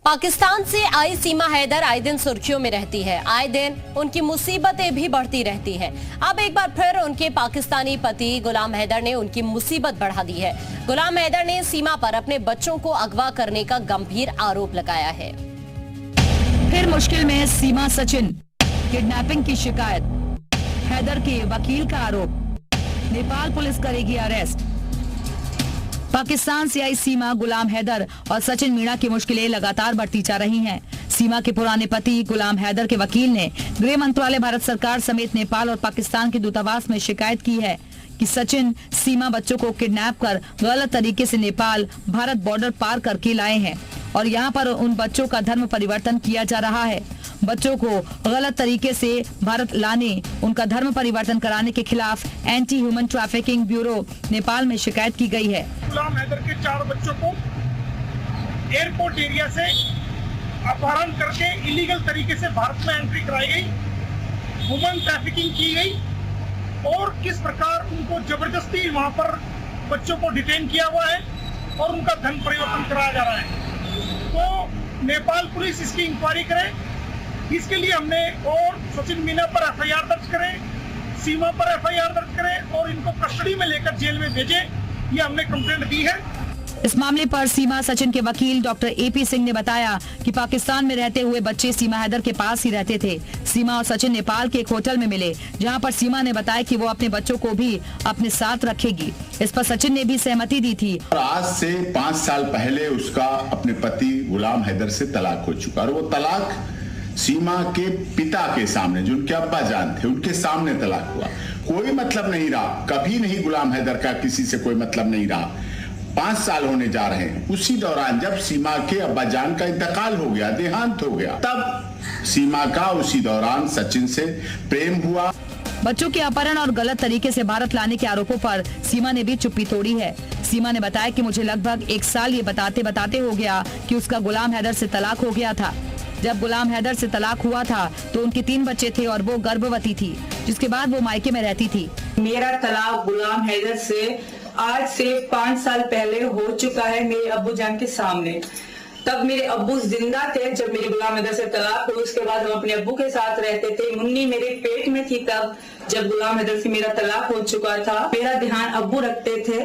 पाकिस्तान से आई सीमा हैदर आए दिन सुर्खियों में रहती है। आए दिन उनकी मुसीबतें भी बढ़ती रहती हैं। अब एक बार फिर उनके पाकिस्तानी पति गुलाम हैदर ने उनकी मुसीबत बढ़ा दी है। गुलाम हैदर ने सीमा पर अपने बच्चों को अगवा करने का गंभीर आरोप लगाया है। फिर मुश्किल में सीमा सचिन, किडनैपिंग की शिकायत, हैदर के वकील का आरोप, नेपाल पुलिस करेगी अरेस्ट। पाकिस्तान से आई सीमा, गुलाम हैदर और सचिन मीणा की मुश्किलें लगातार बढ़ती जा रही हैं। सीमा के पुराने पति गुलाम हैदर के वकील ने गृह मंत्रालय, भारत सरकार समेत नेपाल और पाकिस्तान के दूतावास में शिकायत की है कि सचिन सीमा बच्चों को किडनैप कर गलत तरीके से नेपाल भारत बॉर्डर पार करके लाए हैं और यहाँ पर उन बच्चों का धर्म परिवर्तन किया जा रहा है। बच्चों को गलत तरीके से भारत लाने, उनका धर्म परिवर्तन कराने के खिलाफ anti human trafficking bureau Nepal में शिकायत की गई है। गुलाम हैदर के 4 बच्चों को एयरपोर्ट एरिया से अपहरण करके इलीगल तरीके से भारत में एंट्री कराई गई, ह्यूमन ट्रैफिकिंग की गई और किस प्रकार उनको जबरदस्ती वहां पर बच्चों को डिटेन किया हुआ है और उनका धन परिवर्तन कराया जा रहा है। तो नेपाल पुलिस इसकी इंक्वायरी करे। इसके लिए हमने और सचिन मीणा पर एफआईआर दर्ज करें, सीमा पर एफआईआर दर्ज करें और इनको कस्टडी में लेकर जेल में भेजें, ये हमने कंप्लेंट दी है। इस मामले पर सीमा सचिन के वकील डॉक्टर एपी सिंह ने बताया कि पाकिस्तान में रहते हुए बच्चे सीमा हैदर के पास ही रहते थे। सीमा और सचिन नेपाल के एक होटल में मिले, जहां पर सीमा ने बताया कि वो अपने बच्चों को भी अपने साथ रखेगी। इस पर सचिन ने भी सहमति दी थी। आज से 5 साल पहले उसका अपने पति गुलाम हैदर से तलाक हो चुका और वो तलाक सीमा के पिता के सामने, जो उनके अब्बा जान थे, उनके सामने तलाक हुआ। कोई मतलब नहीं रहा, कभी नहीं गुलाम हैदर का किसी से कोई मतलब नहीं रहा। 5 साल होने जा रहे हैं। उसी दौरान जब सीमा के अब्बा जान का इंतकाल हो गया, देहांत हो गया, तब सीमा का उसी दौरान सचिन से प्रेम हुआ। बच्चों के अपहरण और गलत तरीके से भारत लाने के आरोपों पर सीमा ने भी चुप्पी तोड़ी है। सीमा ने बताया कि मुझे लगभग 1 साल ये बताते बताते हो गया कि उसका गुलाम हैदर से तलाक हो गया था। जब गुलाम हैदर से तलाक हुआ था तो उनके 3 बच्चे थे और वो गर्भवती थी, जिसके बाद वो मायके में रहती थी। मेरा तलाक गुलाम हैदर से आज से 5 साल पहले हो चुका है, मेरे अब्बू जान के सामने। तब मेरे अब्बू जिंदा थे जब मेरे गुलाम हैदर से तलाक हुई। उसके बाद हम अपने अब्बू के साथ रहते थे। मुन्नी मेरे पेट में थी तब जब गुलाम हैदर से मेरा तलाक हो चुका था। मेरा ध्यान अब्बू रखते थे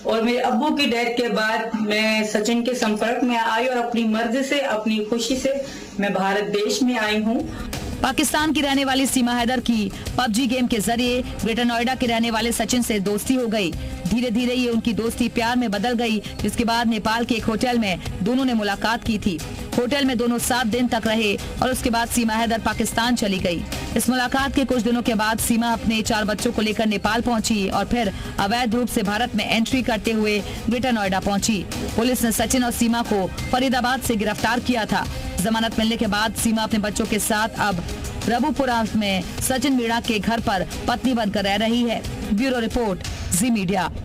और मेरे अब्बू की डेथ के बाद मैं सचिन के संपर्क में आई और अपनी मर्जी से, अपनी खुशी से मैं भारत देश में आई हूँ। पाकिस्तान की रहने वाली सीमा हैदर की पबजी गेम के जरिए ग्रेटर नोएडा के रहने वाले सचिन से दोस्ती हो गई। धीरे धीरे ये उनकी दोस्ती प्यार में बदल गई, जिसके बाद नेपाल के एक होटल में दोनों ने मुलाकात की थी। होटल में दोनों 7 दिन तक रहे और उसके बाद सीमा हैदर पाकिस्तान चली गई। इस मुलाकात के कुछ दिनों के बाद सीमा अपने 4 बच्चों को लेकर नेपाल पहुंची और फिर अवैध रूप से भारत में एंट्री करते हुए ग्रेटर नोएडा पहुंची। पुलिस ने सचिन और सीमा को फरीदाबाद से गिरफ्तार किया था। जमानत मिलने के बाद सीमा अपने बच्चों के साथ अब रबुपुरा में सचिन मीणा के घर पर पत्नी बनकर रह रही है। ब्यूरो रिपोर्ट, जी मीडिया।